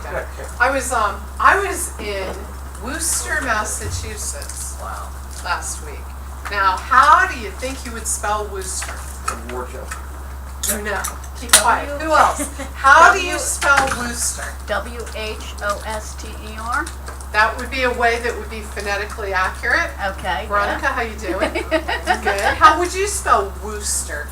down. I was in Worcester, Massachusetts Wow. last week. Now, how do you think you would spell Worcester? Worcester. No, keep quiet. Who else? How do you spell Worcester? WHOSTER. That would be a way that would be phonetically accurate. Okay. Veronica, how you doing? Good. How would you spell Worcester?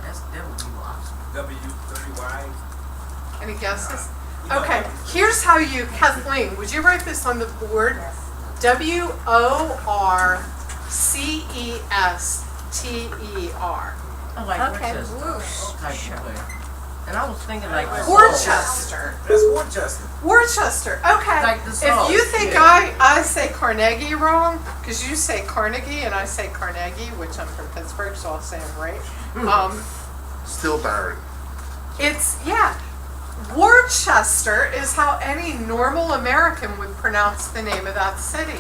That's W-Y. Any guesses? Okay, here's how you, Kathleen, would you write this on the board? WORCESTER. Oh, like Okay, Worcester. whoosh. Okay, Sure. okay. And I was thinking like the Worcester. That's Worcester. Worcester. Okay. Like the If sauce, you think yeah. I say Carnegie wrong, because you say Carnegie and I say Carnegie, which I'm from Pittsburgh, so I'll say them right. Still Barry. It's, yeah. Worcester is how any normal American would pronounce the name of that city.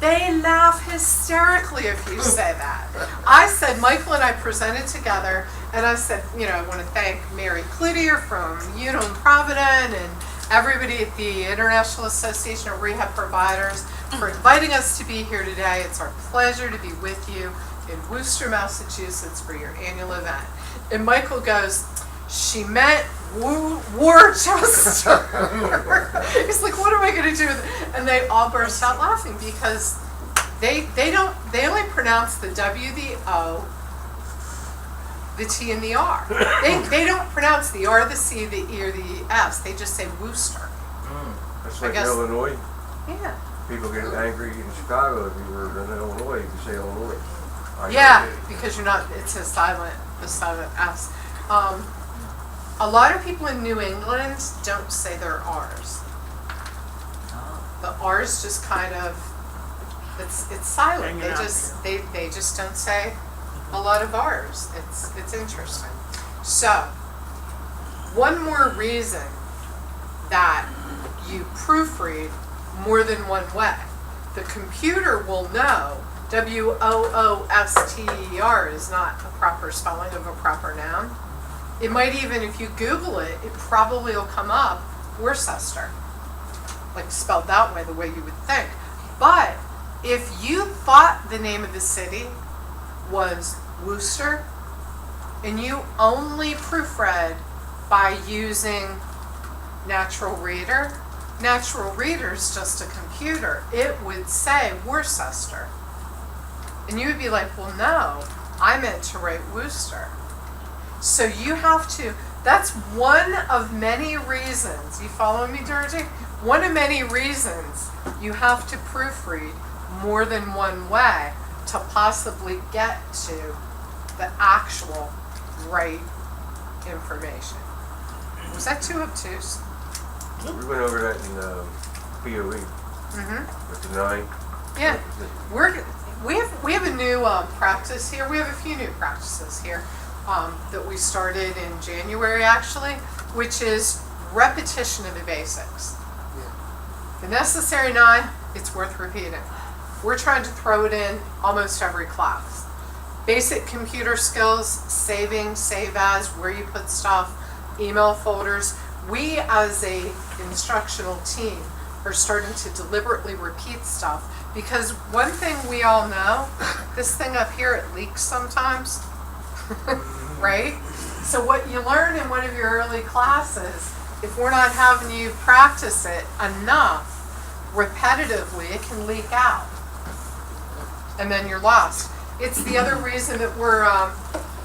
They laugh hysterically if you say that. I said, Michael and I presented together, and I said, you know, I want to thank Mary Cloutier from Unum Provident and everybody at the International Association of Rehab Providers for inviting us to be here today. It's our pleasure to be with you in Worcester, Massachusetts for your annual event. And Michael goes, she meant Worcester. He's like, what am I going to do with it? And they all burst out laughing because they only pronounce the W, the O, the T, and the R. They don't pronounce the R, the C, the E, or the S. They just say Worcester. That's I like guess- Illinois. Yeah. People get angry in Chicago if you were in Illinois, you say Illinois. I Yeah, get it. because you're not, it's the silent S. A lot of people in New England don't say their R's. The R's just kind of, it's silent. They just don't say a lot of R's. It's interesting. So, one more reason that you proofread more than one way. The computer will know WOOSTER is not a proper spelling of a proper noun. It might even, if you Google it, it probably will come up Worcester, like spelled that way, the way you would think. But if you thought the name of the city was Worcester, and you only proofread by using Natural Reader, Natural Reader's just a computer. It would say Worcester. And you would be like, well, no, I meant to write Worcester. So you have to, that's one of many reasons, you follow me, Georgie? One of many reasons you have to proofread more than one way to possibly get to the actual right information. Was that too obtuse? We went over that in POE with the 9. Yeah, we have a new practice here. We have a few new practices here that we started in January actually, which is repetition of the basics. The necessary 9, it's worth repeating. We're trying to throw it in almost every class. Basic computer skills, saving, save as, where you put stuff, email folders. We as a instructional team are starting to deliberately repeat stuff because one thing we all know, this thing up here, it leaks sometimes, right? So what you learn in one of your early classes, if we're not having you practice it enough, repetitively, it can leak out. And then you're lost. It's the other reason that we're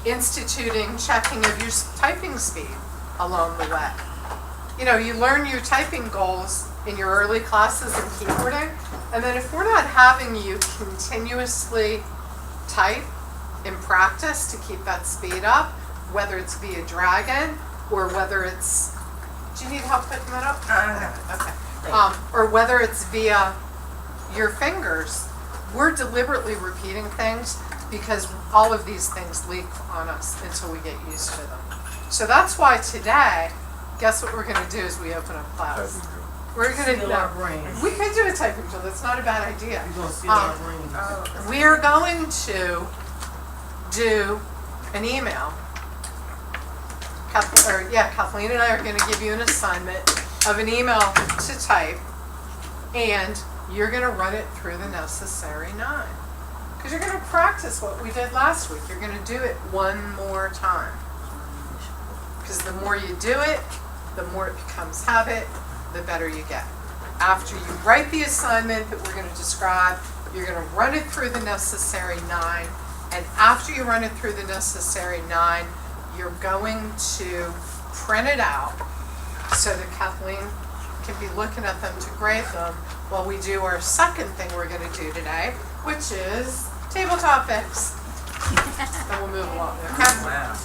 instituting checking of your typing speed along the way. You know, you learn your typing goals in your early classes in keyboarding, and then if we're not having you continuously type in practice to keep that speed up, whether it's via Dragon or whether it's, do you need help picking that up? Okay. Or whether it's via your fingers, we're deliberately repeating things because all of these things leak on us until we get used to them. So that's why today, guess what we're going to do as we open up class? We're going Steal our brains. We could do a typing drill. That's not a bad idea. You're gonna steal our brains. We are going to do an email. Kathleen and I are gonna give you an assignment of an email to type, and you're gonna run it through the necessary 9. Because you're gonna practice what we did last week. You're gonna do it one more time. Because the more you do it, the more it becomes habit, the better you get. After you write the assignment that we're gonna describe, you're gonna run it through the necessary 9, and after you run it through the necessary 9, you're going to print it out so that Kathleen can be looking at them to grade them while we do our second thing we're gonna do today, which is table topics. And we'll move along, okay? Wow.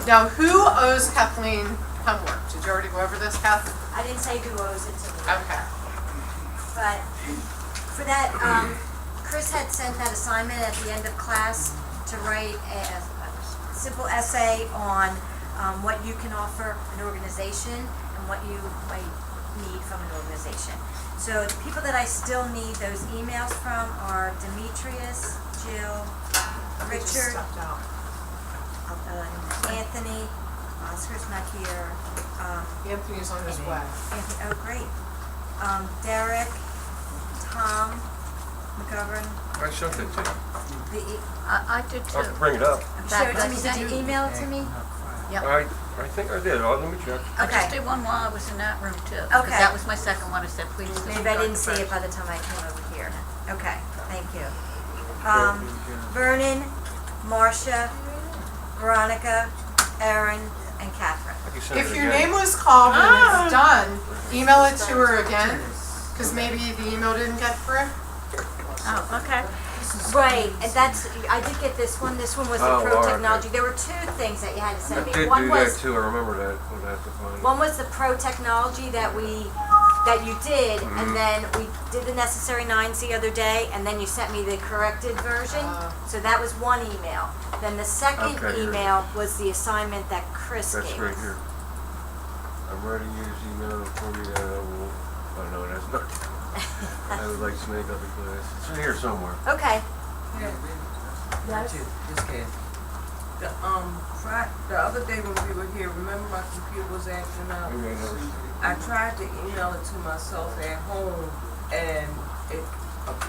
Now, who owes Kathleen homework? Did you already go over this, Kath? I didn't say who owes it to me. Okay. But for that, Chris had sent that assignment at the end of class to write a simple essay on what you can offer an organization and what you might need from an organization. So the people that I still need those emails from are Demetrius, Jill, Richard, Anthony. Oscar's not here. Anthony's on his way. Anthony, oh, great. Derek, Tom, McGovern. I showed it to you. The, I did I too. can bring it up. show it to me. Did you email it to me? I think I did. Let me check. I just Okay. did one while I was in that room too. Okay. Because that was my second one. I said, please. Maybe I didn't see it by the time I came over here. Okay, thank you. Vernon, Marcia, Veronica, Erin, and Catherine. I can send it If your again. name was called and it's done, email it to her again, because maybe the email didn't get through. Oh, okay. Right, and that's, I did get this one. This one was the Oh, pro all right, technology. okay. There were 2 things that you had to I send me. did One do that was too. I remember that. We'll have to find it. One was the pro technology that you did, and then we did the necessary 9s the other day, and then you sent me the corrected version. So that was one email. Then the second Okay, here. email was the assignment that Chris That's gave right us. here. I'm writing you his email for you. Oh no, that's not. I would like to make up a class. It's in here somewhere. Okay. Not you, this kid. The other day when we were here, remember my computer was acting up? Maybe I never. I tried to email it to myself at home, and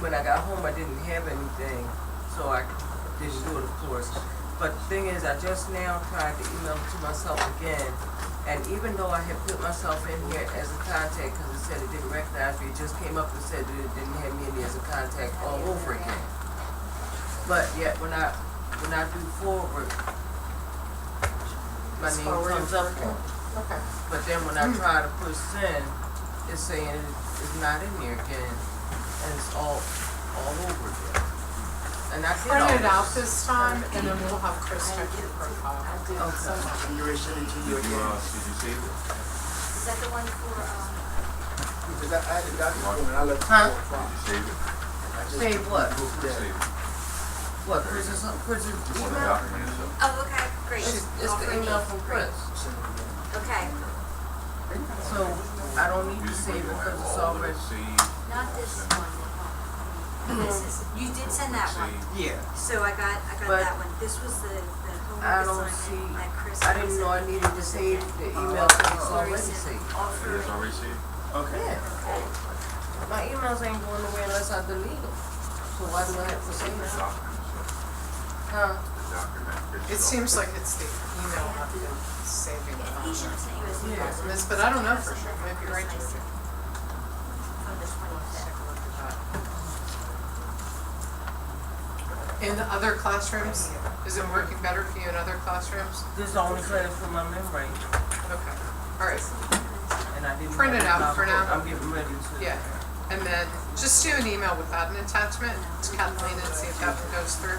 when I got home, I didn't have anything, so I didn't do it, of course. But the thing is, I just now tried to email it to myself again, and even though I had put myself in here as a contact, because it said it didn't recognize me, it just came up and said that it didn't have me in as a contact all over again. But yet, when I do forward, my It's name forwarded comes up for- on it. Okay. But then when I try to push send, it's saying it's not in there again, and it's all over again. And I did all Print it out this. this time, and then we'll have Chris check your profile. Okay. You already sent it to you Did again. you see it? Is that the one for, Because I added that one and I left it Huh? for a Did you save it? I just- Save what? Yeah. Save it. What, Chris's You want to email? document it? oh, okay, great. It's All the for me. email from Chris. Okay, So I don't need to save it because it's already. not this one. This is, you did send that one. Yeah. So I got But that one. This was the I homework don't see, assignment that Chris. I didn't know I needed to save the email because it's already saved. It is already saved? Yeah. My emails ain't going away unless I delete them. So why do I have to save them? Huh? It seems like it's the email not been saving the He should have sent you his Yeah. email Miss, but I don't know for sure. Maybe you're right, Georgia. from the 25th. In the other classrooms, is it working better for you in other classrooms? This is the only credit for my memory, Okay, all right, and I didn't. Print it out for now. I'm getting ready to. yeah. And then just do an email without an attachment to Kathleen and see if that one goes through.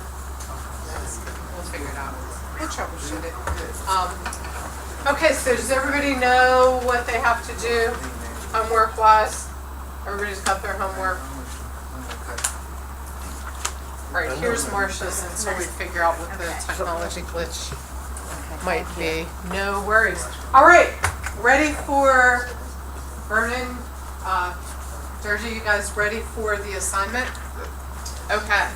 We'll figure it out. We'll troubleshoot it. Okay, so does everybody know what they have to do homework-wise? Everybody's got their homework? All right, here's Marcia's until we figure out what the technology glitch might be. No worries. All right, ready for Vernon? Georgia, you guys ready for the assignment? Okay.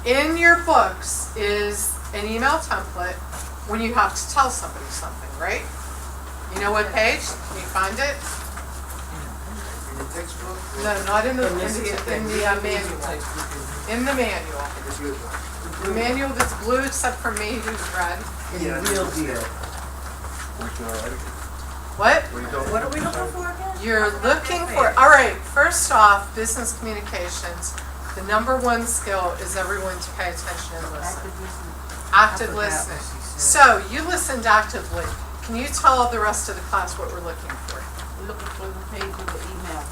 In your books is an email template when you have to tell somebody something, right? You know what page? Can you find it? In the textbook? No, not in the, And this here thing, manual. textbook is In the manual. In this good one? The manual that's blue except for me who's red. the real deal. Which one, Eddie? What? What are you talking What are about? we looking for again? You're looking for, all right, first off, business communications. The number one skill is everyone to pay attention and listen. Active listening. So you listened actively. Can you tell the rest of the class what we're looking for? Looking for the page of the email.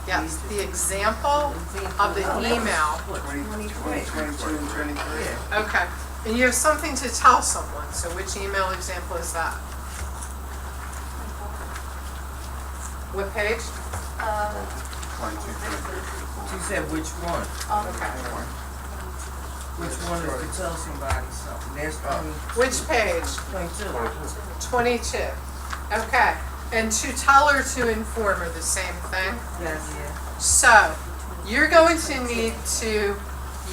Yes, the example of the email. 22 and 23. Okay. And you have something to tell someone. So which email example is that? What page? She said which one? Okay. Which one is to tell somebody something? There's Which page? 22. 22. Okay. And to tell or to inform are the same thing? Yes, yeah. So, you're going to need to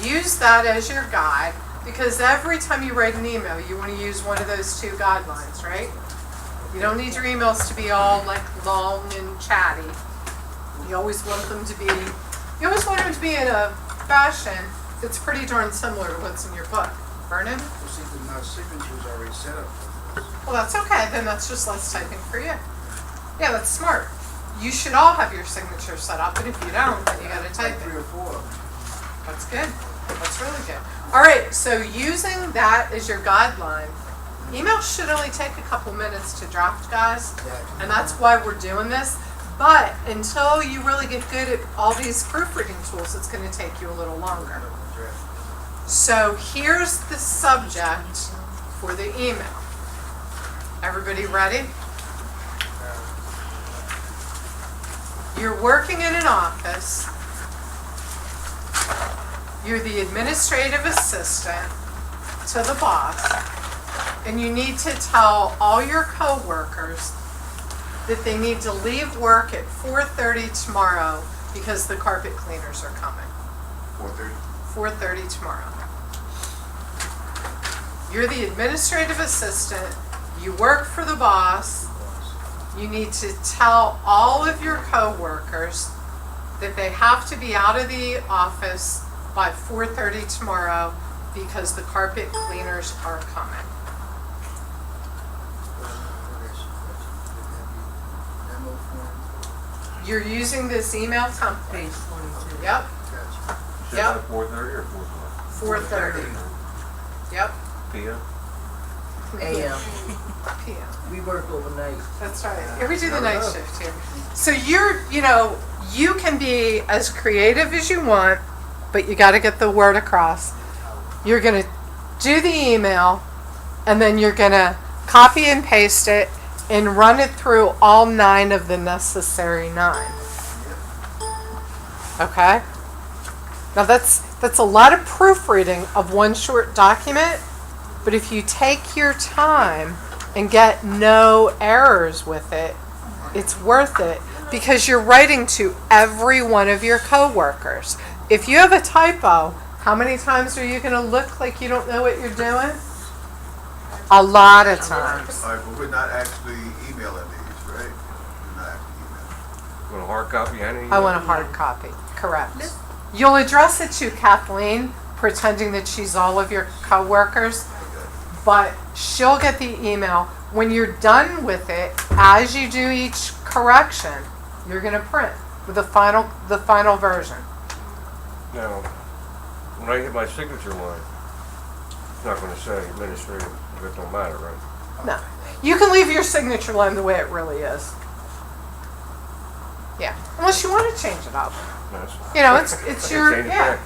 use that as your guide because every time you write an email, you want to use one of those two guidelines, right? You don't need your emails to be all like long and chatty. You always want them to be in a fashion that's pretty darn similar to what's in your book. Vernon? Well, see, my signature's already set up for this. Well, that's okay. Then that's just less typing for you. Yeah, that's smart. You should all have your signature set up, and if you don't, then you gotta type Like 3 it. or 4 of them. That's good. That's really good. All right, so using that as your guideline, email should only take a couple minutes to draft, guys, and that's why we're doing this. But until you really get good at all these proofreading tools, it's gonna take you a little longer. So here's the subject for the email. Everybody ready? You're working in an office. You're the administrative assistant to the boss, and you need to tell all your coworkers that they need to leave work at 4:30 tomorrow because the carpet cleaners are coming. 4:30. 4:30 tomorrow. You're the administrative assistant. You work for the boss. You need to tell all of your coworkers that they have to be out of the office by 4:30 tomorrow because the carpet cleaners are coming. Memo form. You're using this email template. Page 22. Yep, Gotcha. Should Yep. have 4:30 or 4:30? 4:30. Yep, PM? AM. PM. We work overnight. That's right. Yeah, we do the night shift here. So you can be as creative as you want, but you got to get the word across. You're going to do the email, and then you're going to copy and paste it and run it through all 9 of the necessary 9. Okay? Now that's a lot of proofreading of one short document, but if you take your time and get no errors with it, it's worth it because you're writing to every one of your coworkers. If you have a typo, how many times are you going to look like you don't know what you're doing? A lot of times. All right, but we're not actually emailing these, right? We're not actually emailing. Want a hard copy and an email? I want a hard copy. Correct. You'll address it to Kathleen, pretending that she's all of your coworkers, but she'll get the email. When you're done with it, as you do each correction, you're going to print with the final version. Now, when I hit my signature line, it's not going to say administrative, it don't matter, right? No, you can leave your signature line the way it really is. Yeah, unless you want to change it up. No, it's- You know, it's I can your change it yeah. back.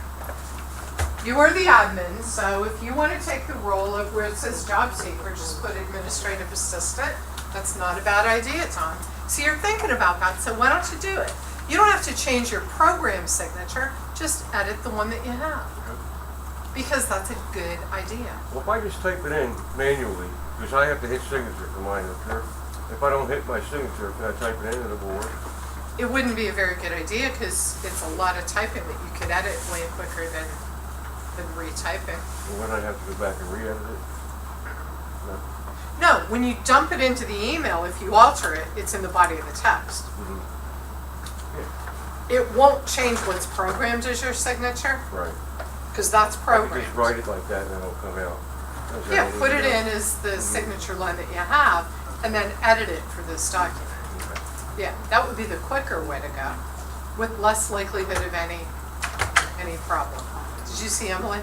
You are the admin, so if you want to take the role of where it says job seeker, just put administrative assistant. That's not a bad idea, Tom. So you're thinking about that, so why don't you do it? You don't have to change your program signature, just edit the one that you have. Because that's a good idea. Well, if I just type it in manually, because I have to hit signature for mine up here. If I don't hit my signature, can I type it in and it will work? It wouldn't be a very good idea because it's a lot of typing that you could edit way quicker than than retyping. Well, would I have to go back and re-edit it? No. No, when you dump it into the email, if you alter it, it's in the body of the text. Mhm. It won't change what's programmed as your signature, Right. because that's I could programmed. just write it like that and then it'll come out. Is that Yeah, what put it email? in as the signature line that you have, and then edit it for this document. Okay. Yeah, that would be the quicker way to go, with less likelihood of any problem. Did you see Emily?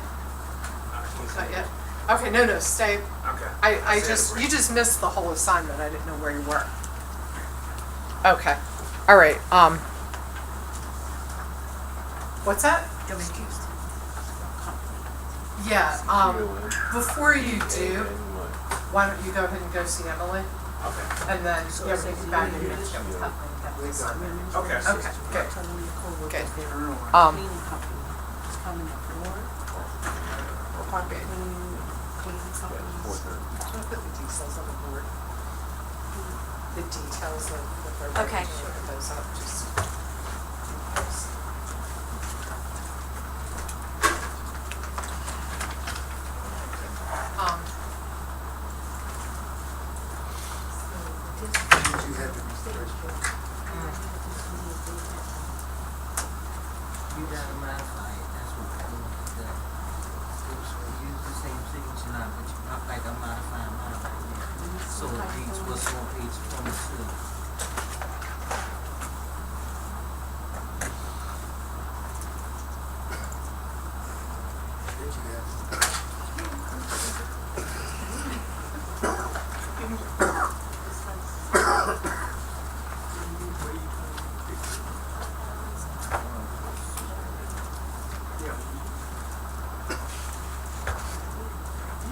Not yet? Okay, no, stay. Okay. You just missed the whole assignment, I didn't know where you were. Okay, all right, what's that? Yeah, before you do, And what? why don't you go ahead and go see Emily, Okay. and then you'll be back in minutes, get with Kathleen, get the assignment. Okay. Okay, good. Tell them your coworkers Good. there. Um, Cleaning company is coming up for work. Carpet cleaning company. 4:30. Can I put the details on the board? The details of what they're Okay. going to look those up, just. Um, You had to be first. You gotta modify it, that's what I do. Use the same signature line, but you not like I'm modifying mine right now. So it reads what's on page 22. Did you have?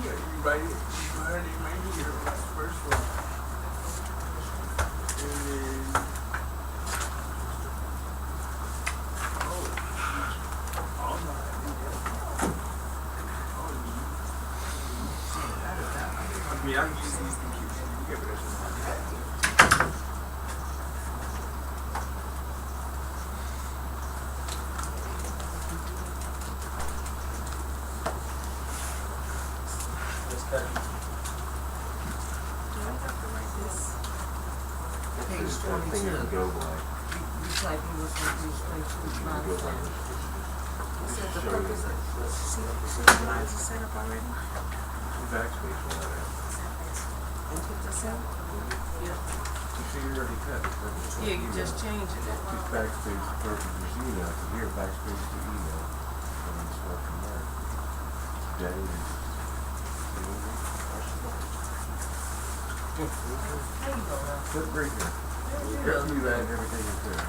Yeah, you write it, you heard it right here, like first one. And then. Oh, all right. I mean, I can use these computers, you get rid of them. Let's cut it. Page This thing 22. would go by. You type in what's on page 22, It would go by modify. this. Said the Show purpose you. of, see, lines are set up already? Backspace on that. And put this in? You see, you already cut the purpose. of Yeah, you email. just changing it. Just backspace the purpose is email, so here, backspace to email. And then start from there. Day is. There you go, now. Put it right there. After you add everything in there.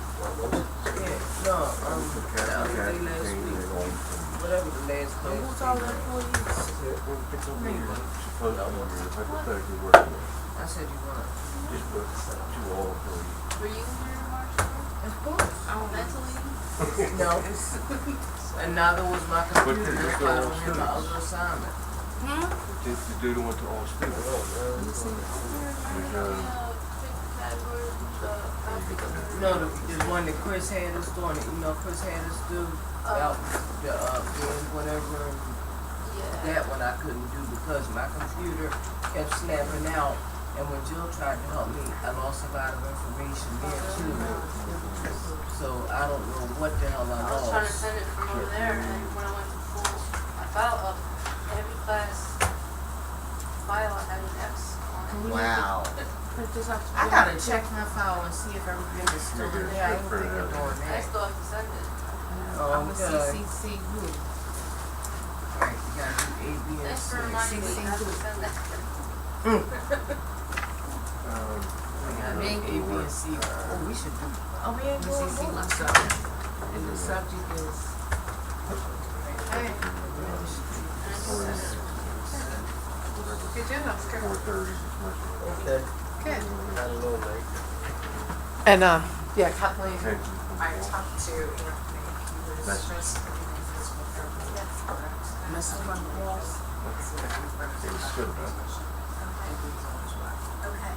Yeah, no, The the cat, other the cat, day last thing, week, they're all- whatever the last And class. who's all the employees? It's over here. Supposed to be here, hypothetically working there. I said you want. Just put to all employees. Were you here, Marcia? Of course. Mentally? No. And neither was my computer this if go I all don't have my students? other assignment. Just to do the one to all students. Because, No, the one that Chris had us doing, Chris had us do, about the, doing whatever, that one I couldn't do because my computer kept snapping out. And when Jill tried to help me, I lost a lot of information there too. So I don't know what the hell I I was trying to lost. send it from over there, and when I went to pull my file up, every class file I had an X on it. Wow. Print this out. I gotta check my file and see if everything is still in there. I ain't thinking doing I that. still have to send it. Oh, I'm a okay. CCC who? Alright, you gotta do A, B, and Thanks C. for reminding me, I have to send that. We gotta do A, B, and C. Oh, we should do. Oh, we ain't doing CCC more. subject. And the subject is, Hey, you did, that's good. 4:30 is much. Okay. Good. Got a little late. And, yeah, Kathleen, Okay. I talked to Anthony, he was That's- just getting physical therapy. Correct. Mrs. Van Walls. It's still done. Okay.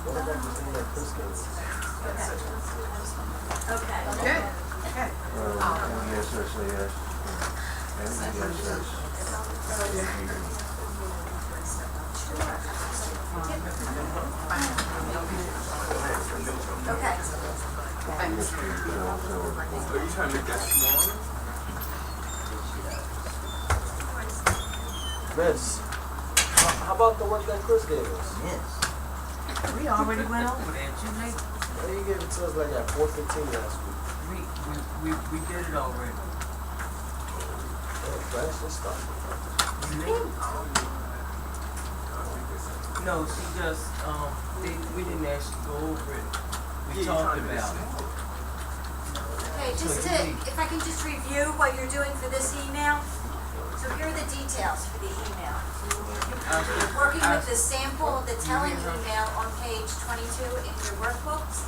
What about the thing that Chris gave us? Okay. Good, good. MDSSAS, MDSS. Okay. Thanks. Are you trying to make that smaller? Miss, how about the work that Chris gave us? We already went over that, you late. Well, you gave it to us like at 4:15 last week. We did it already. Oh, fast, let's start. No, she just, we didn't actually go over it. We Yeah, talked you tried to about it. Okay, just to, if I can just review what you're doing for this email. So here are the details for the email. You're working with the sample of the telling email on page 22 in your workbooks.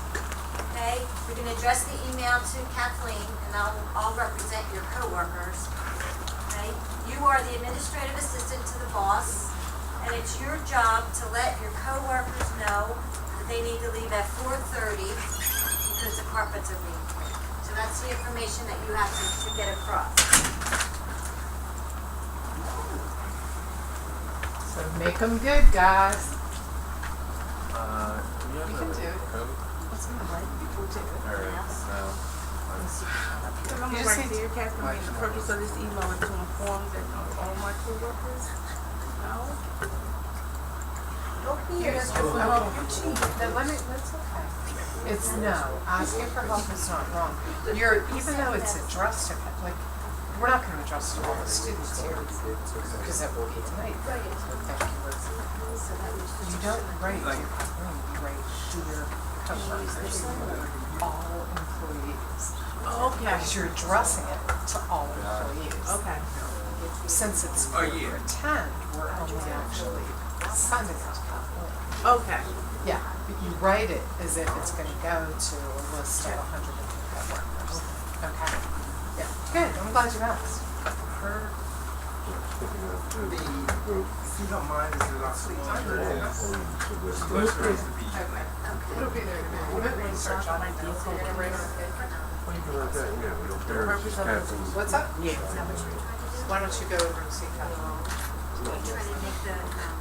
Okay, you're gonna address the email to Kathleen, and I'll represent your coworkers. Okay, you are the administrative assistant to the boss, and it's your job to let your coworkers know that they need to leave at 4:30 because the carpets are being cleaned. So that's the information that you have to get across. So make them good, guys. You can do it. code? People do it. Or, no? I'm You gonna just write need to your Kathleen, the purpose of this email is to inform that all my coworkers know. Go here. Yes, oh, you're cheating. Then that's okay. It's no, asking for help is not wrong. Even though it's addressed to, like, we're not gonna address to all the students here, because that will be tonight. Thank you. You don't write to your Kathleen, you write dear coworkers, all employees. Okay. Because you're addressing it to all employees. Okay. Since it's Oh, for yeah. pretend, we're only actually sending it to Kathleen. Okay. Yeah, but you write it as if it's gonna go to a list of 100 workers. Okay? Yeah, good, I'm glad you asked. If you don't mind, is it also It'll be there today. You might research on it, so you're gonna write on it. What's up? Yeah. Why don't you go over and see Kathleen?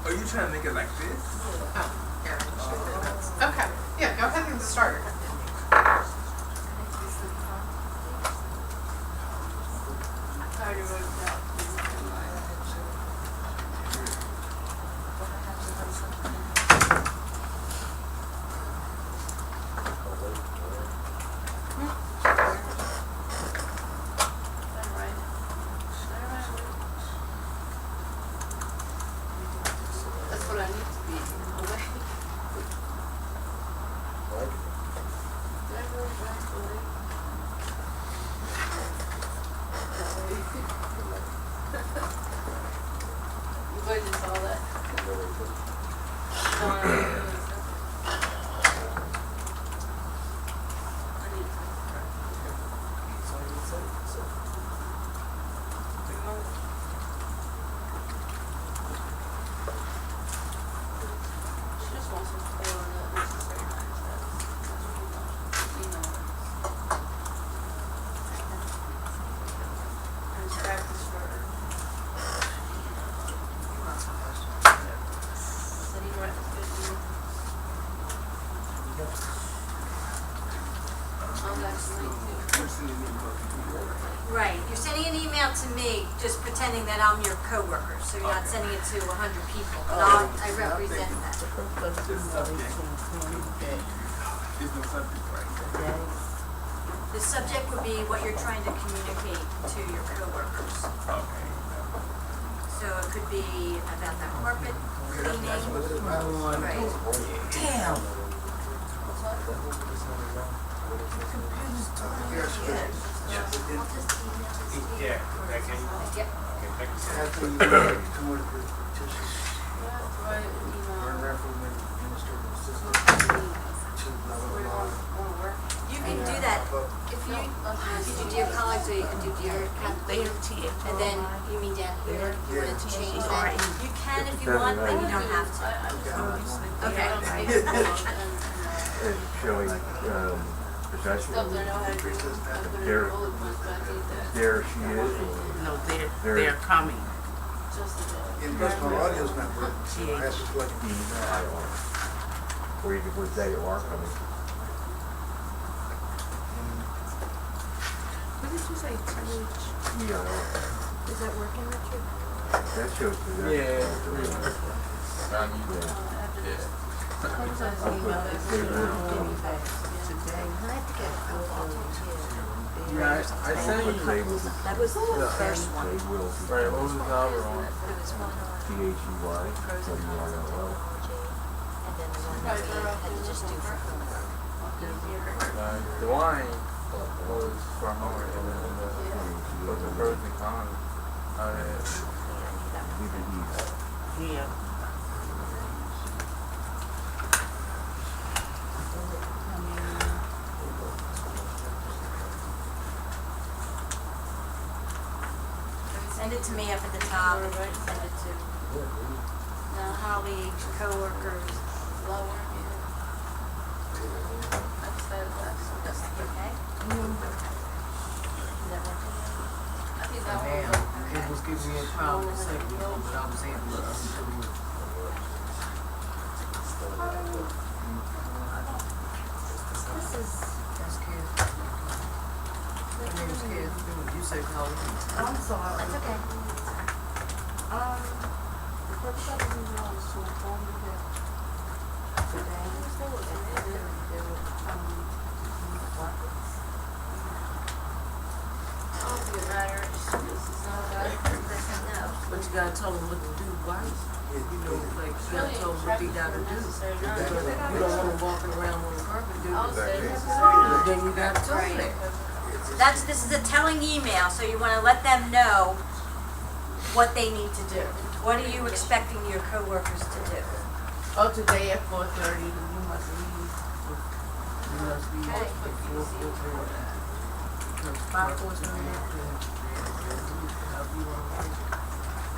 Are you trying to make it like this? Oh, here, I'll show you the notes. Okay, yeah, go ahead and start. I already wrote it down. That's what I need to be awake. Right? Did I go back awake? You guys just saw that. No, I didn't realize that. I need to. 3 months. She just wants us to go on the necessary night steps. You know. And it's practice for her. So you write the 50. I'm actually Right, you're sending an email to me, just pretending that I'm your coworker, so you're not sending it to 100 people, but I represent that. The purpose of this email is to inform that There's no subject right today, The subject would be what you're trying to communicate to your coworkers. Okay. So it could be about the carpet cleaning. Right. Damn. Yeah, that can. Yep. You have to write an email. Where do you want to work? You can do that that if you do Dear College, so you can do Dear Kathleen, and then you mean down here, you wanted to change that, you can if you want, but you don't have to. Okay. And showing, possession, Stuff that I know how to do, I put it in There- bullet points, but I think that there she is, No, They're- they're coming. just the. In personal audio's not working, so I have to plug it. E-I-R. Or you could put they are coming. What did you say, teenage? E-I-R. Is that working, Richard? That shows possession. Yeah. Yeah, I sent you. But they will be, That was the first one. they will be. Right, what was the number on? There was one on T-H-E-Y, W-I-L-L. and then the one that we had to just do for homework. The wine was for homework, and then the pros and cons. Leave it easy. Yeah. Send it to me up at the top, and send it to colleagues, coworkers, Lower, yeah. I just said that's okay? Is that working? I think that one. Damn, it was giving me a problem a second ago, but I was able to undo it. This is, That's Kathy. My name is Kathy. You said Colleen. I'm sorry. that's okay. The purpose of the email is to inform you that today, they will come in the work. I don't think it matters, this is not about. No. But you gotta tell them what to do, right? You know, like, you gotta tell them what they gotta do. Necessary, not. You don't want them walking around on the carpet, do I'll you? say necessary. Then you gotta tell them that. This is a telling email, so you wanna let them know what they need to do. What are you expecting your coworkers to do? Oh, today at 4:30, you must leave. You must be before 4:30. Because 5:40, however you wanna